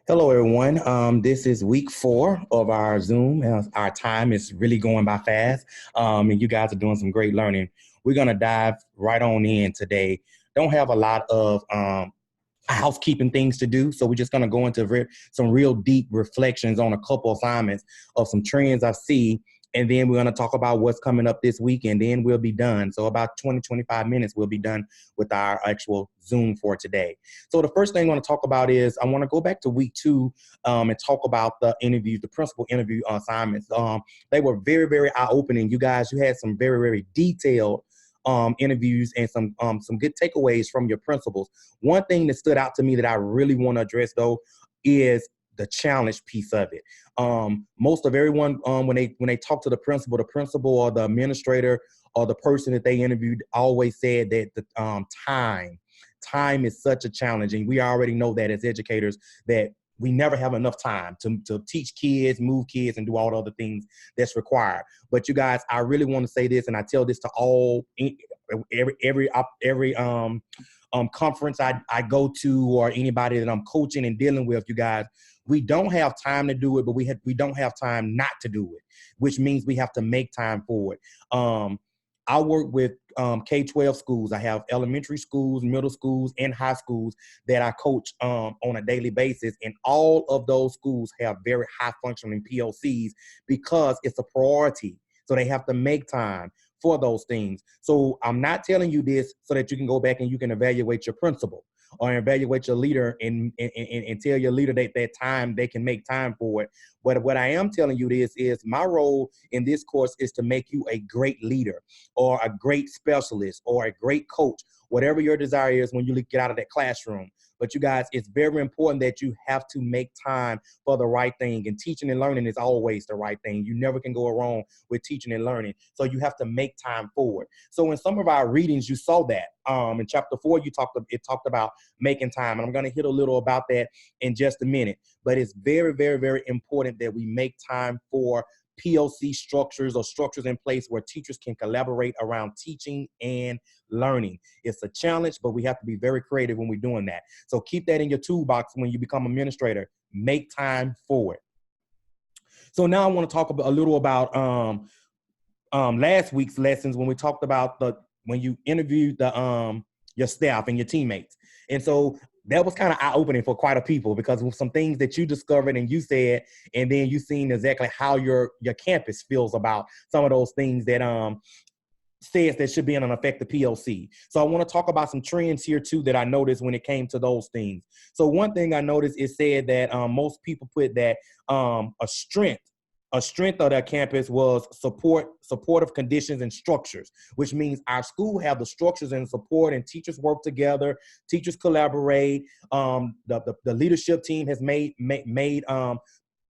Hello, everyone. This is week 4 of our Zoom. Our time is really going by fast, and you guys are doing some great learning. We're going to dive right on in today. Don't have a lot of housekeeping things to do, so we're just going to go into some real deep reflections on a couple assignments of some trends I see, and then we're going to talk about what's coming up this week, and then we'll be done. So about 20-25 minutes, we'll be done with our actual Zoom for today. So the first thing I want to talk about is I want to go back to week 2 and talk about the interviews, the principal interview assignments. They were very, very eye-opening. You guys, you had some very, very detailed interviews and some good takeaways from your principals. One thing that stood out to me that I really want to address though is the challenge piece of it. Most of everyone, when they talk to the principal or the administrator or the person that they interviewed always said that the time is such a challenge, and we already know that as educators that we never have enough time to teach kids, move kids, and do all the other things that's required. But you guys, I really want to say this, and I tell this to all every conference I go to, or anybody that I'm coaching and dealing with. You guys, we don't have time to do it, but we don't have time not to do it, which means we have to make time for it. I work with K-12 schools. I have elementary schools, middle schools, and high schools that I coach on a daily basis. And all of those schools have very high functioning PLCs because it's a priority. So they have to make time for those things. So I'm not telling you this so that you can go back and you can evaluate your principal or evaluate your leader and tell your leader that time they can make time for it. But what I am telling you this is my role in this course is to make you a great leader or a great specialist or a great coach, whatever your desire is when you get out of that classroom. But you guys, it's very important that you have to make time for the right thing. And teaching and learning is always the right thing. You never can go wrong with teaching and learning. So you have to make time for it. So in some of our readings, you saw that. In chapter 4, it talked about making time. And I'm going to hit a little about that in just a minute. But it's very, very, very important that we make time for POC structures or structures in place where teachers can collaborate around teaching and learning. It's a challenge, but we have to be very creative when we're doing that. So keep that in your toolbox when you become administrator. Make time for it. So now I want to talk a little about last week's lessons when we talked about when you interviewed your staff and your teammates. And so that was kind of eye-opening for quite a people because of some things that you discovered and you said, and then you seen exactly how your campus feels about some of those things that says that should be in an effective POC. So I want to talk about some trends here too that I noticed when it came to those things. So one thing I noticed, it said that most people put that a strength of their campus was supportive conditions and structures, which means our school have the structures and support, and teachers work together, teachers collaborate. The leadership team has made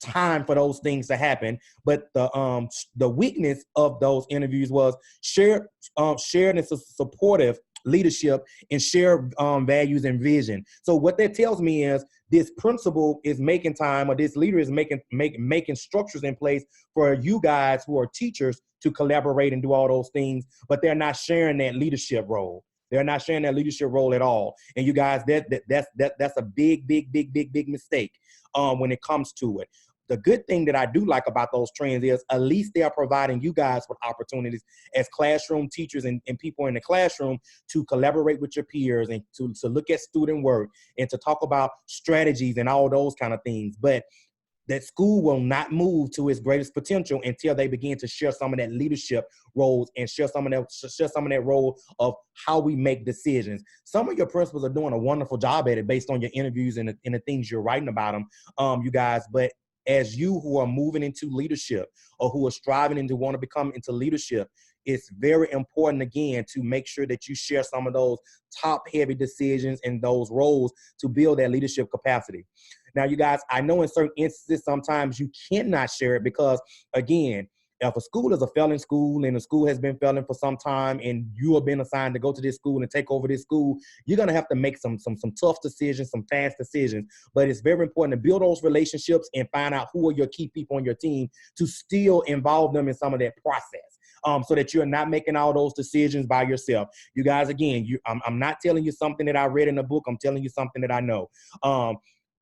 time for those things to happen. But the weakness of those interviews was shared and supportive leadership and share values and vision. So what that tells me is this principal is making time, or this leader is making structures in place for you guys who are teachers to collaborate and do all those things, but they're not sharing that leadership role. They're not sharing that leadership role at all. And you guys, that's a big mistake when it comes to it. The good thing that I do like about those trends is at least they are providing you guys with opportunities as classroom teachers and people in the classroom to collaborate with your peers and to look at student work and to talk about strategies and all those kind of things. But that school will not move to its greatest potential until they begin to share some of that leadership roles and share some of that role of how we make decisions. Some of your principals are doing a wonderful job at it based on your interviews and the things you're writing about them, you guys. But as you who are moving into leadership or who are striving and to want to become into leadership, it's very important, again, to make sure that you share some of those top heavy decisions and those roles to build that leadership capacity. Now, you guys, I know in certain instances, sometimes you cannot share it because, again, if a school is a failing school and the school has been failing for some time and you have been assigned to go to this school and take over this school, you're going to have to make some tough decisions, some fast decisions. But it's very important to build those relationships and find out who are your key people on your team to still involve them in some of that process. So that you're not making all those decisions by yourself. You guys, again, I'm not telling you something that I read in a book. I'm telling you something that I know.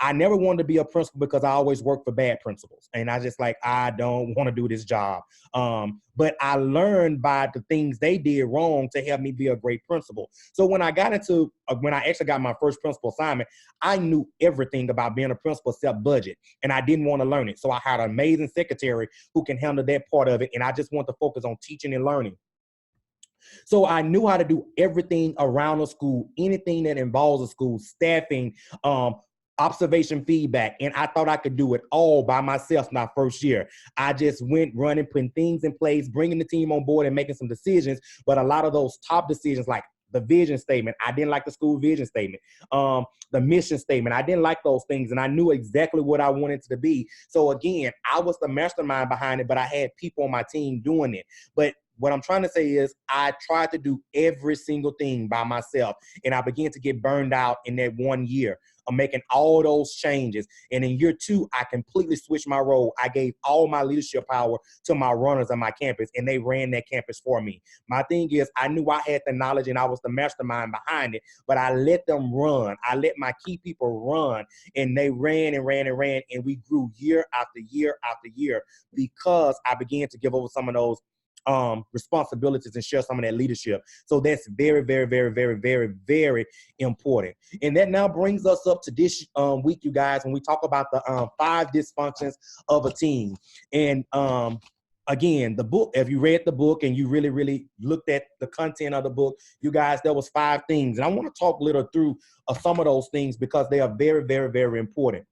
I never wanted to be a principal because I always worked for bad principals. And I just like, I don't want to do this job. But I learned by the things they did wrong to help me be a great principal. So when I actually got my first principal assignment, I knew everything about being a principal except budget. And I didn't want to learn it. So I had an amazing secretary who can handle that part of it. And I just want to focus on teaching and learning. So I knew how to do everything around a school, anything that involves a school, staffing, observation, feedback, and I thought I could do it all by myself my first year. I just went running, putting things in place, bringing the team on board and making some decisions. But a lot of those top decisions, like the vision statement, I didn't like the school vision statement, the mission statement, I didn't like those things, and I knew exactly what I wanted it to be. So again, I was the mastermind behind it, but I had people on my team doing it. But what I'm trying to say is I tried to do every single thing by myself, and I began to get burned out in that 1 year of making all those changes. And in year 2, I completely switched my role. I gave all my leadership power to my runners on my campus, and they ran that campus for me. My thing is, I knew I had the knowledge and I was the mastermind behind it, but I let them run. I let my key people run, and they ran and ran and ran, and we grew year after year after year because I began to give over some of those responsibilities and share some of that leadership. So that's very, very, very, very, very, very important. And that now brings us up to this week, you guys, when we talk about the 5 dysfunctions of a team. And again, the book, if you read the book and you really, really looked at the content of the book, you guys, there was 5 things. And I want to talk a little through some of those things because they are very, very, very important.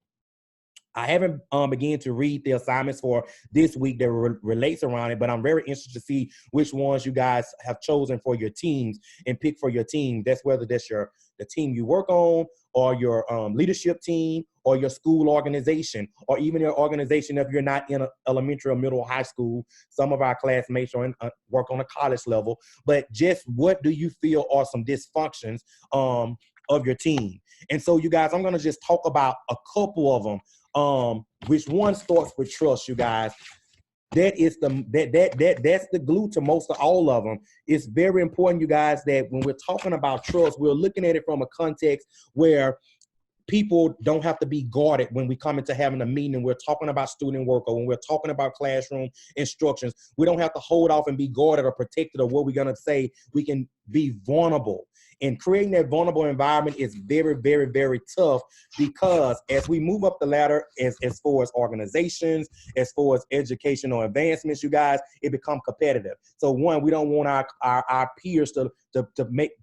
I haven't began to read the assignments for this week that relates around it, but I'm very interested to see which ones you guys have chosen for your teams and pick for your team. That's whether that's the team you work on, or your leadership team, or your school organization, or even your organization if you're not in a elementary or middle or high school. Some of our classmates are work on a college level, but just what do you feel are some dysfunctions of your team? And so you guys, I'm going to just talk about a couple of them. Which one starts with trust, you guys. That is that's the glue to most of all of them. It's very important, you guys, that when we're talking about trust, we're looking at it from a context where people don't have to be guarded when we come into having a meeting and we're talking about student work, or when we're talking about classroom instructions. We don't have to hold off and be guarded or protected of what we're going to say. We can be vulnerable. And creating that vulnerable environment is very, very, very tough because as we move up the ladder, as far as organizations, as far as educational advancements, you guys, it becomes competitive. So one, we don't want our peers to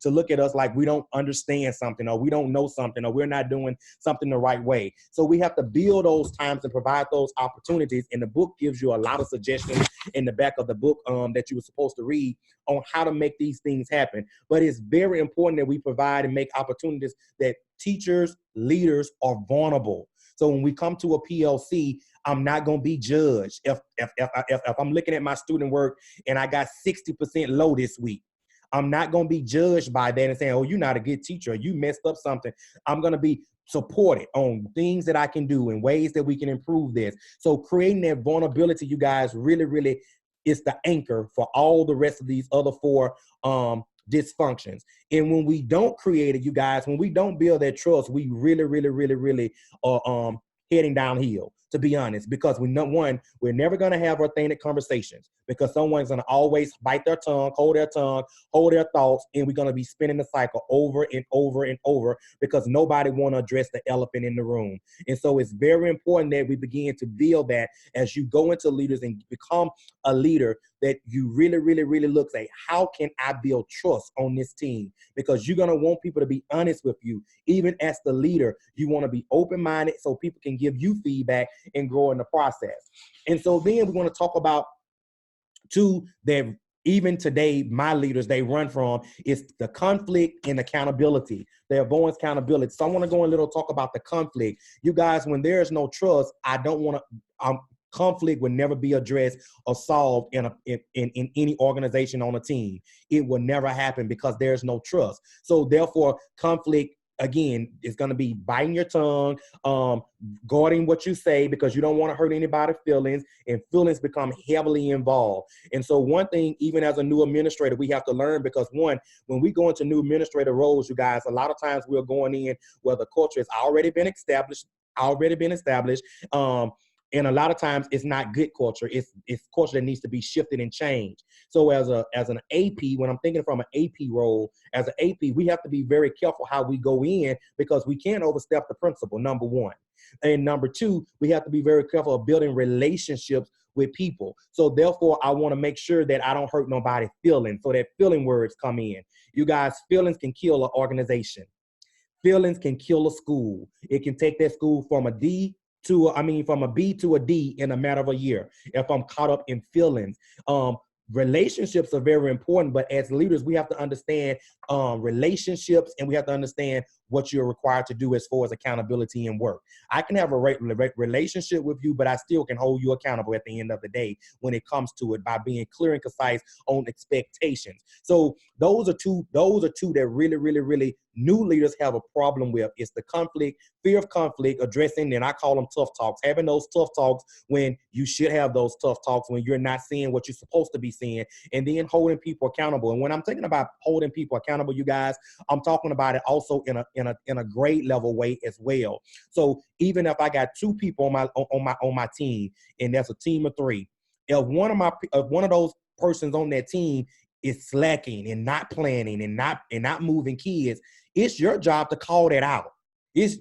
look at us like we don't understand something, or we don't know something, or we're not doing something the right way. So we have to build those times and provide those opportunities. And the book gives you a lot of suggestions in the back of the book that you were supposed to read on how to make these things happen. But it's very important that we provide and make opportunities that teachers, leaders are vulnerable. So when we come to a PLC, I'm not going to be judged. If I'm looking at my student work and I got 60% low this week, I'm not going to be judged by that and saying, oh, you're not a good teacher, you messed up something. I'm going to be supported on things that I can do and ways that we can improve this. So creating that vulnerability, you guys, really, really is the anchor for all the rest of these other 4 dysfunctions. And when we don't create it, you guys, when we don't build that trust, we really, really, really, really are heading downhill, to be honest, because we're never going to have authentic conversations because someone's going to always bite their tongue, hold their thoughts, and we're going to be spinning the cycle over and over and over because nobody want to address the elephant in the room. And so it's very important that we begin to build that as you go into leaders and become a leader, that you really, really, really look at how can I build trust on this team? Because you're going to want people to be honest with you. Even as the leader, you want to be open-minded so people can give you feedback and grow in the process. And so then we're going to talk about 2 that even today, my leaders, they run from is the conflict and accountability. They avoid accountability. So I want to go a little talk about the conflict. You guys, when there's no trust, I don't want to, conflict will never be addressed or solved in any organization on a team. It will never happen because there's no trust. So therefore, conflict, again, is going to be biting your tongue, guarding what you say because you don't want to hurt anybody's feelings, and feelings become heavily involved. And so one thing, even as a new administrator, we have to learn because one, when we go into new administrator roles, you guys, a lot of times we're going in where the culture has already been established. already been established. And a lot of times it's not good culture. It's culture that needs to be shifted and changed. So as an AP, when I'm thinking from an AP role, as an AP, we have to be very careful how we go in because we can't overstep the principle, number one. And number two, we have to be very careful of building relationships with people. So therefore, I want to make sure that I don't hurt nobody's feelings. So that feeling words come in. You guys, feelings can kill an organization. Feelings can kill a school. It can take that school from a from a B to a D in a matter of a year if I'm caught up in feelings. Relationships are very important, but as leaders, we have to understand relationships, and we have to understand what you're required to do as far as accountability and work. I can have a relationship with you, but I still can hold you accountable at the end of the day when it comes to it by being clear and concise on expectations. So those are two that really, really, really new leaders have a problem with. It's the conflict, fear of conflict, addressing, and I call them tough talks, having those tough talks when you should have those tough talks when you're not seeing what you're supposed to be seeing, and then holding people accountable. And when I'm thinking about holding people accountable, you guys, I'm talking about it also in a grade level way as well. So even if I got two people on my team, and that's a team of three, if one of those persons on that team is slacking and not planning and not moving kids, it's your job to call that out. If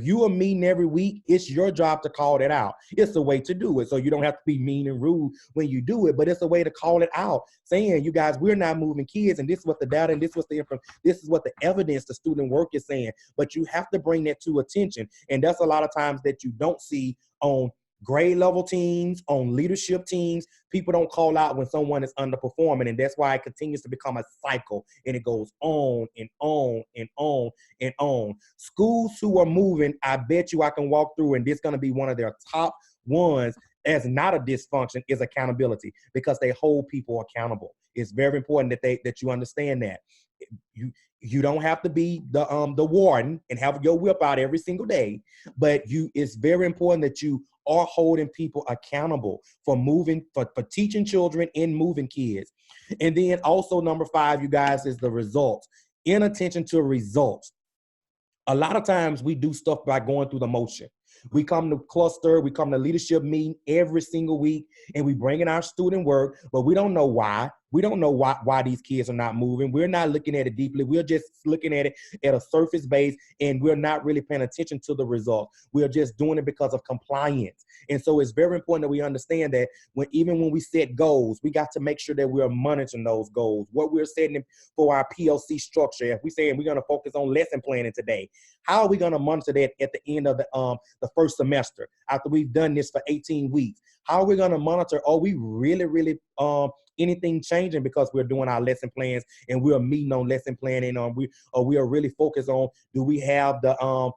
you are meeting every week, it's your job to call that out. It's a way to do it. So you don't have to be mean and rude when you do it, but it's a way to call it out, saying, you guys, we're not moving kids, and this is what the data and this is what the evidence, the student work is saying. But you have to bring that to attention. And that's a lot of times that you don't see on grade level teams, on leadership teams. People don't call out when someone is underperforming, and that's why it continues to become a cycle, and it goes on and on and on and on. Schools who are moving, I bet you I can walk through, and this is going to be one of their top ones as not a dysfunction, is accountability, because they hold people accountable. It's very important that you understand that. You don't have to be the warden and have your whip out every single day, but it's very important that you are holding people accountable for moving, for teaching children and moving kids. And then also number 5, you guys, is the results. Inattention to results. A lot of times we do stuff by going through the motion. We come to cluster, we come to leadership meeting every single week, and we bring in our student work, but we don't know why. We don't know why these kids are not moving. We're not looking at it deeply. We're just looking at it at a surface base, and we're not really paying attention to the results. We're just doing it because of compliance. And so it's very important that we understand that even when we set goals, we got to make sure that we're monitoring those goals, what we're setting for our PLC structure. If we're saying we're going to focus on lesson planning today, how are we going to monitor that at the end of the first semester after we've done this for 18 weeks? How are we going to monitor? Are we really anything changing because we're doing our lesson plans and we're meeting on lesson planning, or we are really focused on, do we have the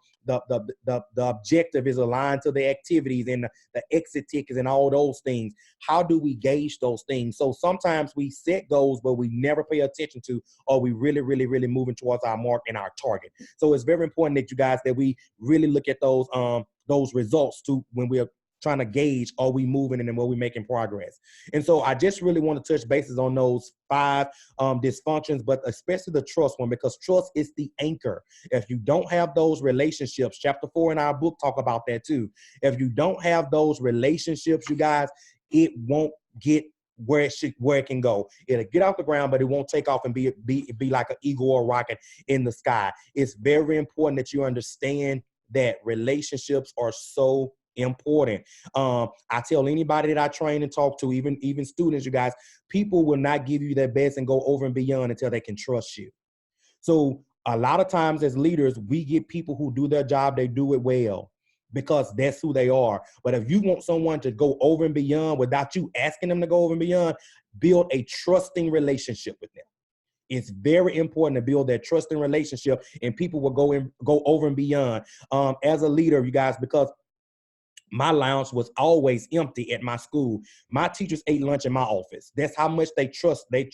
objective is aligned to the activities and the exit tickets and all those things? How do we gauge those things? So sometimes we set goals, but we never pay attention to, are we really moving towards our mark and our target? So it's very important that you guys, that we really look at those results too, when we're trying to gauge, are we moving and are we making progress? And so I just really want to touch bases on those 5 dysfunctions, but especially the trust one, because trust is the anchor. If you don't have those relationships, chapter 4 in our book talk about that too. If you don't have those relationships, you guys, it won't get where it can go. It'll get off the ground, but it won't take off and be like an eagle or rocket in the sky. It's very important that you understand that relationships are so important. I tell anybody that I train and talk to, even students, you guys, people will not give you their best and go over and beyond until they can trust you. So a lot of times as leaders, we get people who do their job, they do it well because that's who they are. But if you want someone to go over and beyond without you asking them to go over and beyond, build a trusting relationship with them. It's very important to build that trusting relationship, and people will go over and beyond. As a leader, you guys, because my lounge was always empty at my school. My teachers ate lunch in my office. That's how much they trust. They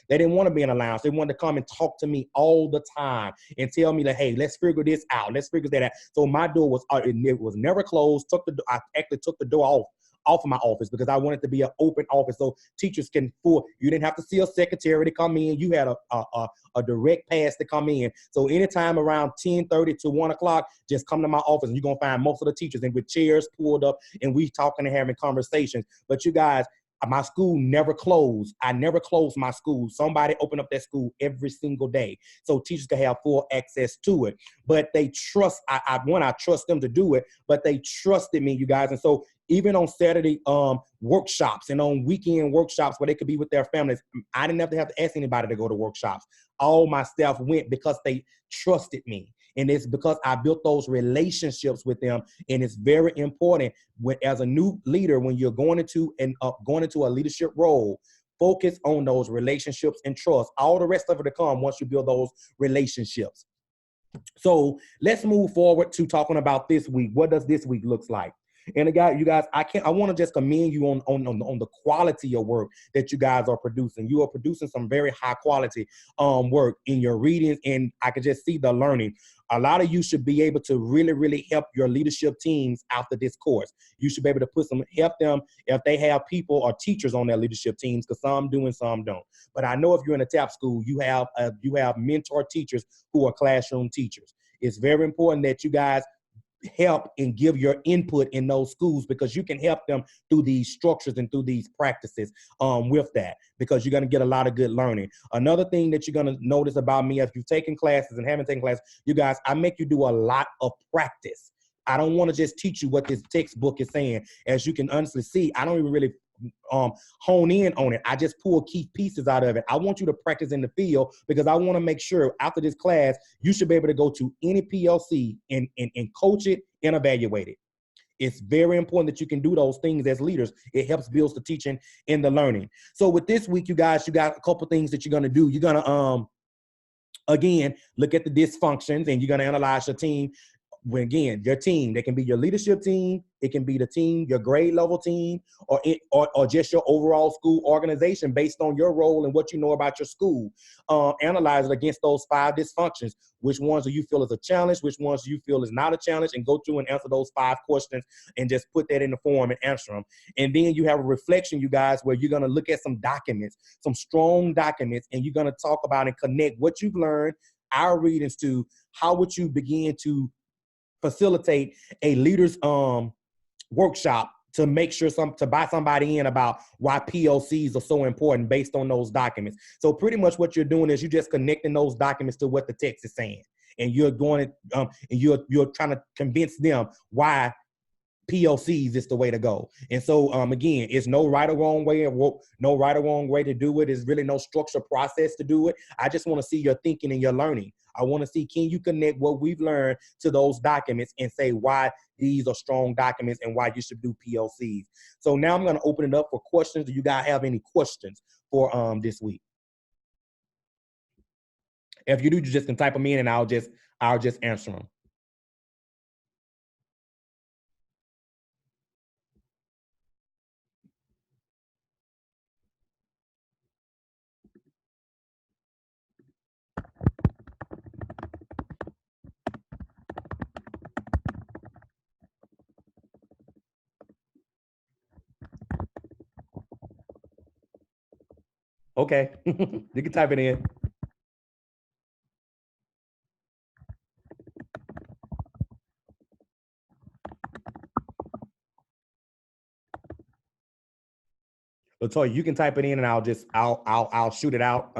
didn't want to be in a lounge. They wanted to come and talk to me all the time and tell me that, hey, let's figure this out. Let's figure that out. So my door was, it was never closed. I actually took the door off off of my office because I want it to be an open office so teachers can you didn't have to see a secretary to come in. You had a direct pass to come in. So anytime around 10:30 to 1 o'clock, just come to my office and you're going to find most of the teachers and with chairs pulled up and we talking and having conversations. But you guys, my school never closed. I never closed my school. Somebody opened up that school every single day so teachers can have full access to it. But they trust, I trust them to do it, but they trusted me, you guys. And so even on Saturday workshops and on weekend workshops where they could be with their families, I didn't have to ask anybody to go to workshops. All my staff went because they trusted me. And it's because I built those relationships with them. And it's very important as a new leader, when you're going into a leadership role, focus on those relationships and trust. All the rest of it to come once you build those relationships. So let's move forward to talking about this week. What does this week looks like? And again, you guys, I want to just commend you on the quality of work that you guys are producing. You are producing some very high quality work in your readings, and I can just see the learning. A lot of you should be able to really, really help your leadership teams after this course. You should be able to help them if they have people or teachers on their leadership teams, because some do and some don't. But I know if you're in a TAP school, you have mentor teachers who are classroom teachers. It's very important that you guys help and give your input in those schools, because you can help them through these structures and through these practices with that, because you're going to get a lot of good learning. Another thing that you're going to notice about me, if you've taken classes and haven't taken classes, you guys, I make you do a lot of practice. I don't want to just teach you what this textbook is saying. As you can honestly see, I don't even really hone in on it. I just pull key pieces out of it. I want you to practice in the field, because I want to make sure after this class, you should be able to go to any PLC and coach it and evaluate it. It's very important that you can do those things as leaders. It helps build the teaching and the learning. So with this week, you guys, you got a couple things that you're going to do. You're going to, again, look at the dysfunctions, and you're going to analyze your team. When again, your team, they can be your leadership team, it can be the team, your grade level team, or just your overall school organization based on your role and what you know about your school. Analyze it against those 5 dysfunctions. Which ones do you feel is a challenge? Which ones do you feel is not a challenge? And go through and answer those 5 questions and just put that in the form and answer them. And then you have a reflection, you guys, where you're going to look at some documents, some strong documents, and you're going to talk about and connect what you've learned, our readings, to how would you begin to facilitate a leaders workshop to make sure to buy somebody in about why PLCs are so important based on those documents. So pretty much what you're doing is you're just connecting those documents to what the text is saying, and you're going and you're trying to convince them why PLCs is the way to go. And so again, it's no right or wrong way to do it. It's really no structured process to do it. I just want to see your thinking and your learning. I want to see, can you connect what we've learned to those documents and say why these are strong documents and why you should do PLCs. So now I'm going to open it up for questions. Do you guys have any questions for this week? If you do, you just can type them in and I'll just answer them. Okay, you can type it in. Latoya, you can type it in and I'll shoot it out.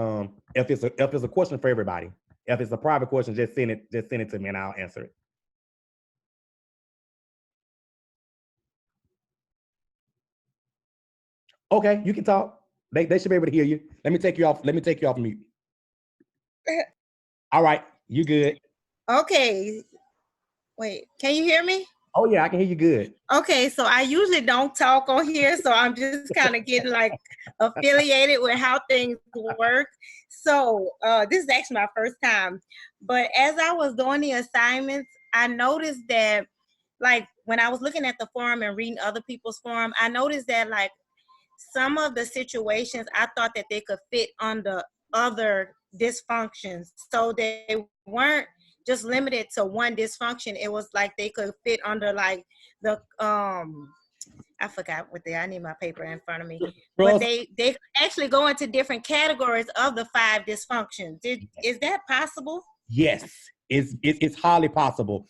If it's a question for everybody. If it's a private question, just send it to me and I'll answer it. Okay, you can talk. They should be able to hear you. Let me take you off mute. All right, you good. Okay. Wait, can you hear me? Oh yeah, I can hear you good. Okay, so I usually don't talk on here, so I'm just kind of getting like affiliated with how things work. So this is actually my first time. But as I was doing the assignments, I noticed that like when I was looking at the forum and reading other people's forum, I noticed that like some of the situations I thought that they could fit under other dysfunctions. So they weren't just limited to one dysfunction. It was like they could fit under like the I I forgot what I need my paper in front of me. But Trust. they actually go into different categories of the 5 dysfunctions. Is that possible? Yes, it's highly possible.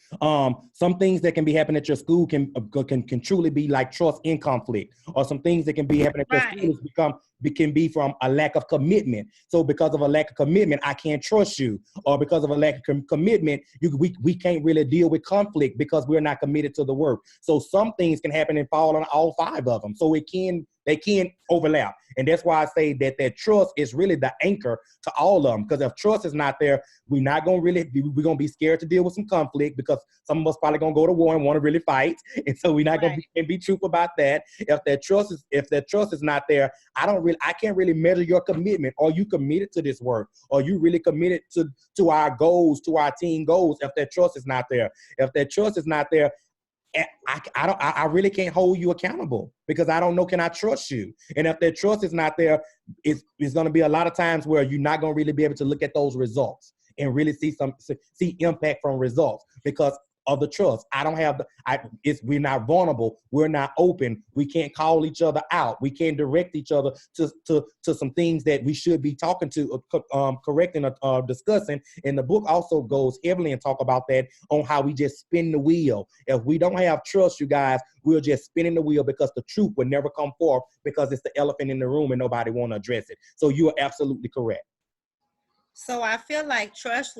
Some things that can be happening at your school can truly be like trust in conflict, or some things that can be happening at your Right. school can be from a lack of commitment. So because of a lack of commitment, I can't trust you, or because of a lack of commitment, we can't really deal with conflict because we're not committed to the work. So some things can happen and fall on all 5 of them. So they can overlap. And that's why I say that trust is really the anchor to all of them. Because if trust is not there, we're not going to we're going to be scared to deal with some conflict, because some of us probably going to go to war and want to really fight. And so we're not going to be truthful about that. If that trust is not there, I can't really measure your commitment. Are you committed to this work? Are you really committed to our goals, to our team goals? If that trust is not there, I really can't hold you accountable, because I don't know, can I trust you? And if that trust is not there, it's going to be a lot of times where you're not going to really be able to look at those results and really see impact from results, because of the trust. We're not vulnerable. We're not open. We can't call each other out. We can't direct each other to some things that we should be talking to, correcting, discussing. And the book also goes heavily and talk about that, on how we just spin the wheel. If we don't have trust, you guys, we're just spinning the wheel, because the truth will never come forth, because it's the elephant in the room and nobody want to address it. So you are absolutely correct. So I feel like trust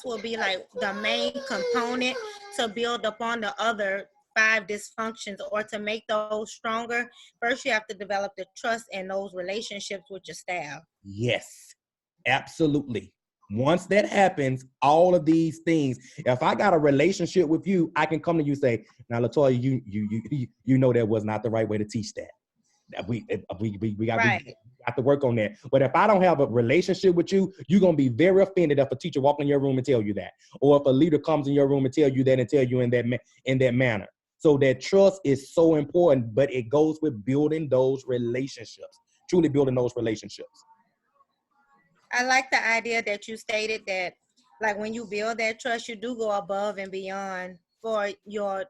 will be like the main component to build upon the other 5 dysfunctions, or to make those stronger. First, you have to develop the trust in those relationships with your staff. Yes, absolutely. Once that happens, all of these things, if I got a relationship with you, I can come to you and say, now, Latoya, you know that was not the right way to teach that. We got to work on that. But if I don't have a relationship with you, you're going to be very offended if a teacher walk in your room and tell you that, or if a leader comes in your room and tell you that, and tell you in that manner. So that trust is so important, but it goes with building those relationships, truly building those relationships. I like the idea that you stated that, like, when you build that trust, you do go above and beyond for your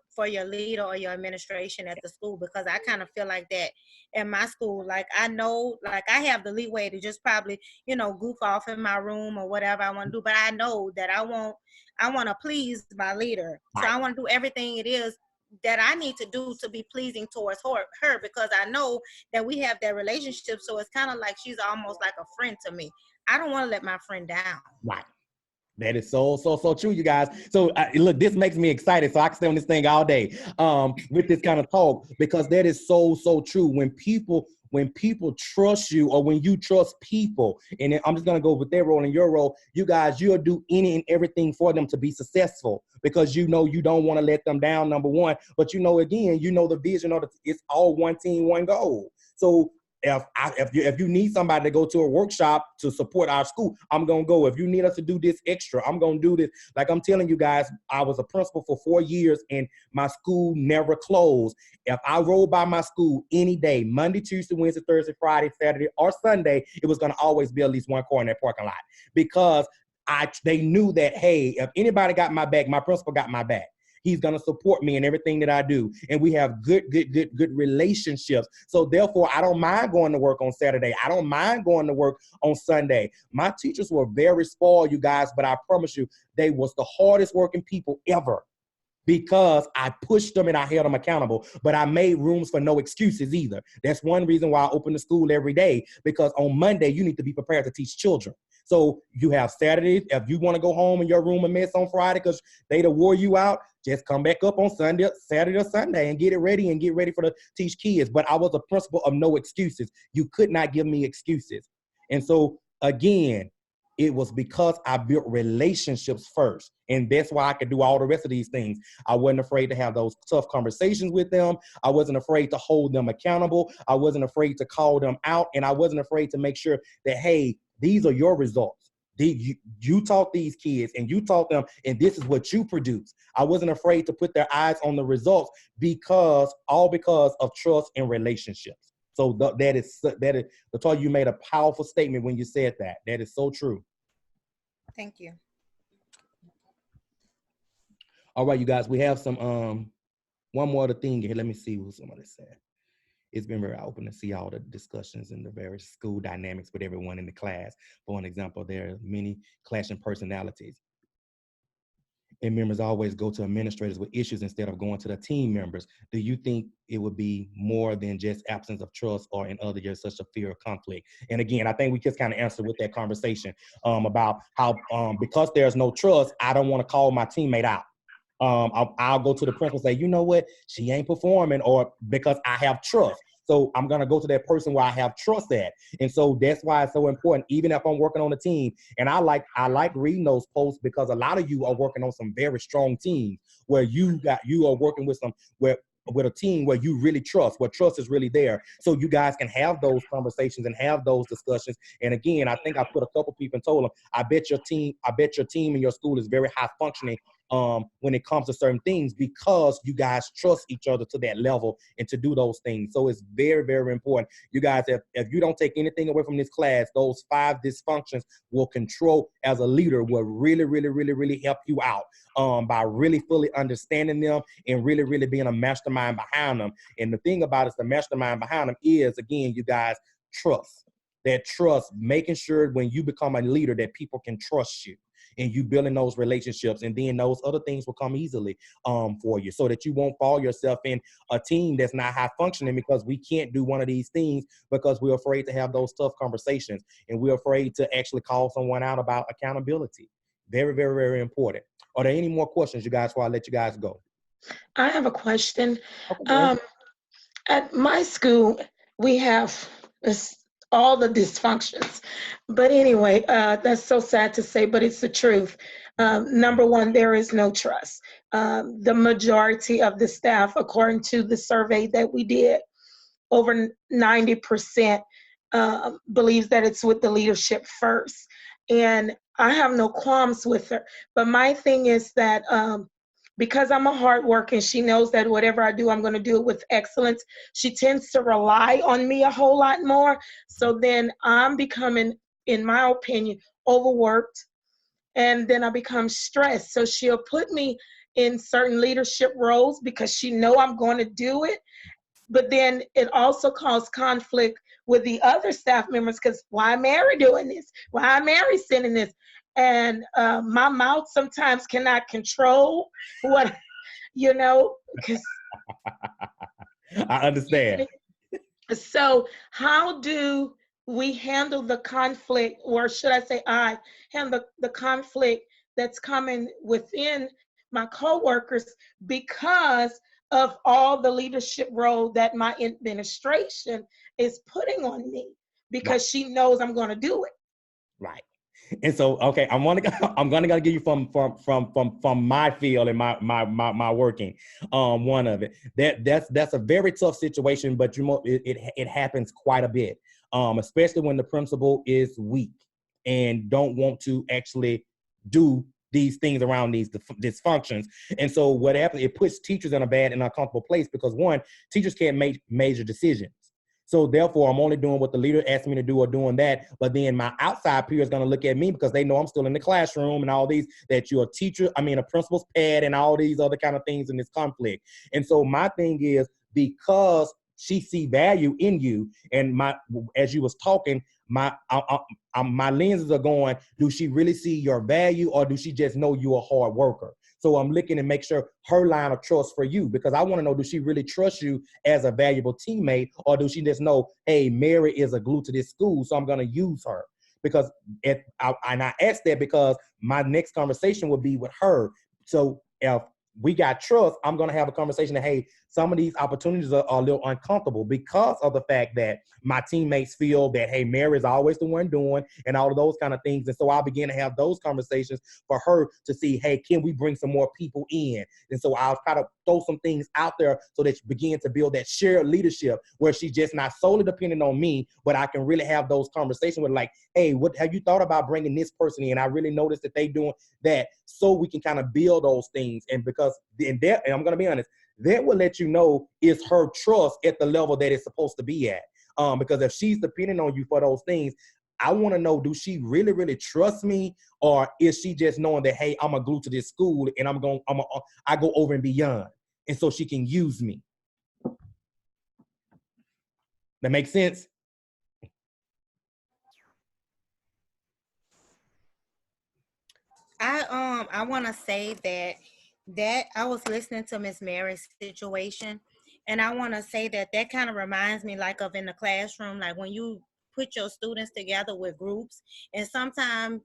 leader or your administration at the school, because I kind of feel like that in my school. Like, I know, like, I have the leeway to just probably, goof off in my room or whatever I want to do, but I know that I want to please my leader. So I want to do everything it is that I need to do to be pleasing towards her, because I know that we have that relationship. So it's kind of like she's almost like a friend to me. I don't want to let my friend down. Right. That is so true, you guys. So look, this makes me excited, so I can stay on this thing all day with this kind of talk, because that is so true. When people trust you, or when you trust people, and I'm just gonna go with their role and your role, you guys, you'll do any and everything for them to be successful, because you know you don't want to let them down, number one. But again, the vision of it's all one team, one goal. So if you need somebody to go to a workshop to support our school, I'm going to go. If you need us to do this extra, I'm going to do this. Like I'm telling you guys, I was a principal for 4 years and my school never closed. If I rode by my school any day, Monday, Tuesday, Wednesday, Thursday, Friday, Saturday, or Sunday, it was going to always be at least one car in that parking lot, because they knew that, hey, if anybody got my back, my principal got my back. He's going to support me in everything that I do. And we have good relationships. So therefore, I don't mind going to work on Saturday. I don't mind going to work on Sunday. My teachers were very spoiled, you guys, but I promise you, they was the hardest working people ever, because I pushed them and I held them accountable, but I made rooms for no excuses either. That's one reason why I open the school every day, because on Monday, you need to be prepared to teach children. So you have Saturdays. If you want to go home in your room a mess on Friday because they done wore you out, just come back up on Sunday, Saturday or Sunday and get ready for the teach kids. But I was a principle of no excuses. You could not give me excuses. And so again, it was because I built relationships first. And that's why I could do all the rest of these things. I wasn't afraid to have those tough conversations with them. I wasn't afraid to hold them accountable. I wasn't afraid to call them out. And I wasn't afraid to make sure that, hey, these are your results. You taught these kids and you taught them, and this is what you produce. I wasn't afraid to put their eyes on the results, because of trust and relationships. So that is, Latoya, you made a powerful statement when you said that. That is so true. Thank you. All right, you guys, we have some, one more thing here. Let me see what somebody said. It's been very open to see all the discussions and the various school dynamics with everyone in the class. For an example, there are many clashing personalities, and members always go to administrators with issues instead of going to the team members. Do you think it would be more than just absence of trust, or in other words, such a fear of conflict? And again, I think we just kind of answered with that conversation about how because there's no trust, I don't want to call my teammate out. I'll go to the principal and say, you know what, she ain't performing, or because I have trust. So I'm gonna go to that person where I have trust at. And so that's why it's so important, even if I'm working on a team. And I like reading those posts, because a lot of you are working on some very strong teams where you are working with with a team where you really trust, where trust is really there. So you guys can have those conversations and have those discussions. And again, I think I put a couple people and told them, I bet your team in your school is very high functioning when it comes to certain things, because you guys trust each other to that level and to do those things. So it's very, very important. You guys, if you don't take anything away from this class, those 5 dysfunctions will control, as a leader, will really, really, really, really help you out by really fully understanding them and really, really being a mastermind behind them. And the thing about it, the mastermind behind them is, again, you guys, trust. That trust, making sure when you become a leader that people can trust you, and you building those relationships, and then those other things will come easily for you, so that you won't fall yourself in a team that's not high functioning, because we can't do one of these things because we're afraid to have those tough conversations, and we're afraid to actually call someone out about accountability. Very, very, very important. Are there any more questions, you guys, before I let you guys go? I have a question. Okay. At my school, we have all the dysfunctions. But anyway, that's so sad to say, but it's the truth. Number one, there is no trust. The majority of the staff, according to the survey that we did, over 90% believes that it's with the leadership first. And I have no qualms with her. But my thing is that because I'm a hard worker and she knows that whatever I do, I'm going to do it with excellence, she tends to rely on me a whole lot more. So then I'm becoming, in my opinion, overworked, and then I become stressed. So she'll put me in certain leadership roles because she know I'm going to do it. But then it also caused conflict with the other staff members, because why Mary doing this? Why Mary sending this? And my mouth sometimes cannot control what, because I understand. So how do we handle the conflict, or should I say I handle the conflict that's coming within my coworkers because of all the leadership role that my administration is putting on me, because she knows I'm going to do it. Right. And so, okay, I'm gonna give you from my field and my working one of it. That's a very tough situation, but it happens quite a bit, especially when the principal is weak and don't want to actually do these things around these dysfunctions. And so what happens, it puts teachers in a bad and uncomfortable place, because one, teachers can't make major decisions. So therefore, I'm only doing what the leader asked me to do or doing that. But then my outside peer is going to look at me, because they know I'm still in the classroom and all these, that you're a principal's pet and all these other kind of things in this conflict. And so my thing is, because she see value in you, and as you was talking, my lenses are going, do she really see your value, or do she just know you're a hard worker? So I'm looking to make sure her line of trust for you, because I want to know, do she really trust you as a valuable teammate, or do she just know, hey, Mary is a glue to this school, so I'm going to use her? Because I asked that because my next conversation would be with her. So if we got trust, I'm going to have a conversation that, hey, some of these opportunities are a little uncomfortable because of the fact that my teammates feel that, hey, Mary is always the one doing, and all of those kind of things. And so I'll begin to have those conversations for her to see, hey, can we bring some more people in? And so I'll try to throw some things out there so that you begin to build that shared leadership, where she's just not solely dependent on me, but I can really have those conversations with, like, hey, what have you thought about bringing this person in? I really noticed that they doing that, so we can kind of build those things. And because and I'm going to be honest, that will let you know, is her trust at the level that it's supposed to be at. Because if she's depending on you for those things, I want to know, do she really, really trust me? Or is she just knowing that, hey, I'm a glue to this school and I go over and beyond, and so she can use me? That makes sense? I want to say that I was listening to Miss Mary's situation, and I want to say that kind of reminds me like of in the classroom, like when you put your students together with groups, and sometimes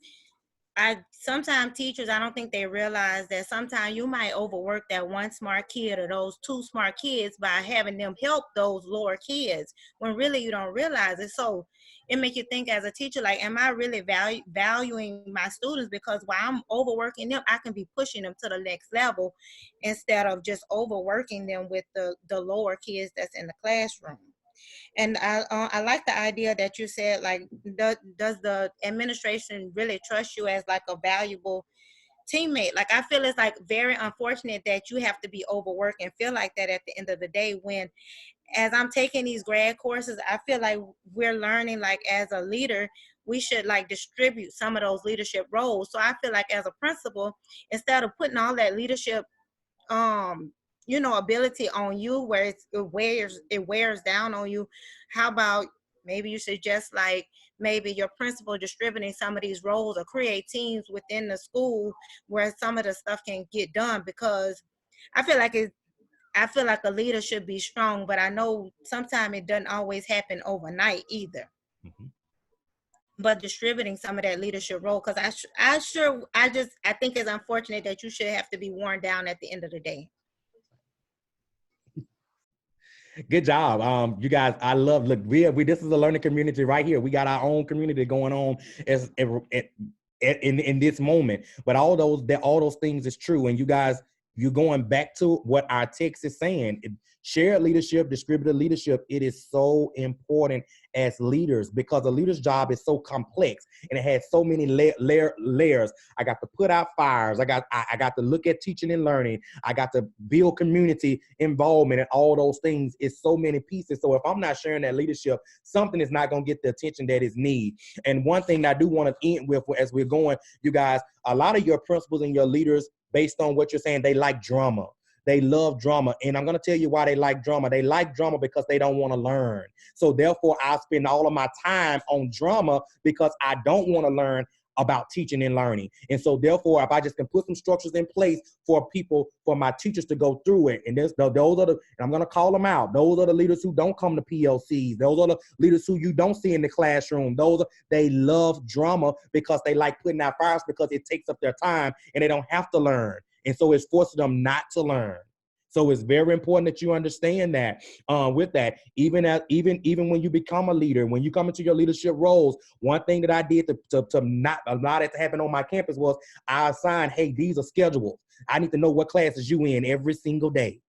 teachers, I don't think they realize that sometimes you might overwork that one smart kid or those two smart kids by having them help those lower kids when really you don't realize it. So it makes you think as a teacher, like, am I really valuing my students? Because while I'm overworking them, I can be pushing them to the next level instead of just overworking them with the lower kids that's in the classroom. And I like the idea that you said, like, does the administration really trust you as like a valuable teammate? Like, I feel it's like very unfortunate that you have to be overworked and feel like that at the end of the day. When, as I'm taking these grad courses, I feel like we're learning, like, as a leader, we should like distribute some of those leadership roles. So I feel like as a principal, instead of putting all that leadership um ability on you where it wears down on you, how about maybe you suggest, like, maybe your principal distributing some of these roles or create teams within the school where some of the stuff can get done? Because I feel like a leader should be strong, but I know sometimes it doesn't always happen overnight either. Mhm. But distributing some of that leadership role, because I think it's unfortunate that you should have to be worn down at the end of the day. Good job. You guys, I love, look, we this is a learning community right here. We got our own community going on as in this moment. But all those things is true. And you guys, you're going back to what our text is saying. Shared leadership, distributed leadership, it is so important as leaders because a leader's job is so complex and it has so many layers. I got to put out fires. I got to look at teaching and learning. I got to build community involvement and all those things. It's so many pieces. So if I'm not sharing that leadership, something is not going to get the attention that is needed. And one thing that I do want to end with as we're going, you guys, a lot of your principals and your leaders, based on what you're saying, they like drama. They love drama. And I'm going to tell you why they like drama. They like drama because they don't want to learn. So therefore, I spend all of my time on drama because I don't want to learn about teaching and learning. And so therefore, if I just can put some structures in place for people, for my teachers to go through it, and those are the, and I'm going to call them out. Those are the leaders who don't come to PLCs. Those are the leaders who you don't see in the classroom. They love drama because they like putting out fires because it takes up their time and they don't have to learn. And so it's forcing them not to learn. So it's very important that you understand that with that, even when you become a leader, when you come into your leadership roles, one thing that I did to not allow that to happen on my campus was I assigned, hey, these are schedules. I need to know what classes you in every single day.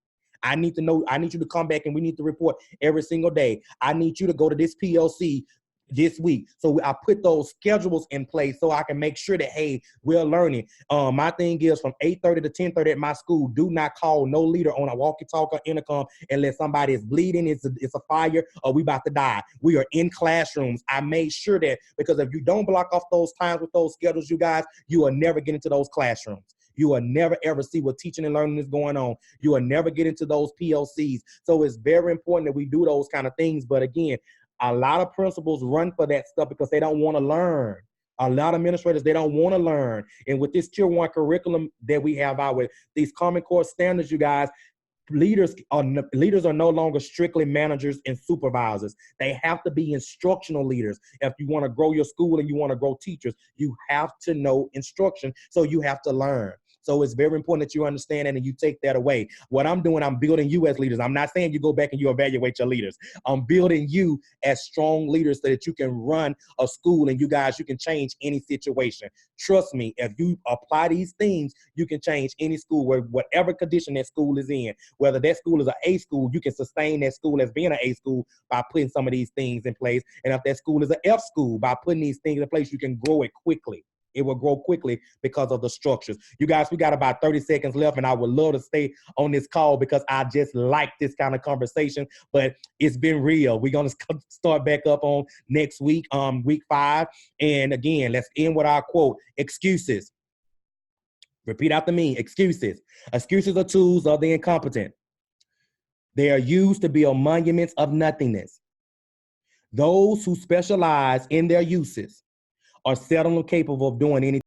I need you to come back and we need to report every single day. I need you to go to this PLC this week. So I put those schedules in place so I can make sure that, hey, we're learning. My thing is from 8:30 to 10:30 at my school, do not call no leader on a walkie-talkie or intercom unless somebody is bleeding, it's a fire, or we about to die. We are in classrooms. I made sure that, because if you don't block off those times with those schedules, you guys, you will never get into those classrooms. You will never, ever see what teaching and learning is going on. You will never get into those PLCs. So it's very important that we do those kind of things. But again, a lot of principals run for that stuff because they don't want to learn. A lot of administrators, they don't want to learn. And with this Tier 1 curriculum that we have out with these Common Core standards, you guys, leaders are no longer strictly managers and supervisors. They have to be instructional leaders. If you want to grow your school and you want to grow teachers, you have to know instruction. So you have to learn. So it's very important that you understand that and you take that away. What I'm doing, I'm building you as leaders. I'm not saying you go back and you evaluate your leaders. I'm building you as strong leaders so that you can run a school and you guys, you can change any situation. Trust me, if you apply these things, you can change any school, whatever condition that school is in. Whether that school is an A school, you can sustain that school as being an A school by putting some of these things in place. And if that school is an F school, by putting these things in place, you can grow it quickly. It will grow quickly because of the structures. You guys, we got about 30 seconds left, and I would love to stay on this call because I just like this kind of conversation, but it's been real. We're going to start back up on next week, week 5. And again, let's end with our quote, excuses. Repeat after me, excuses. Excuses are tools of the incompetent. They are used to build monuments of nothingness. Those who specialize in their uses are seldom capable of doing anything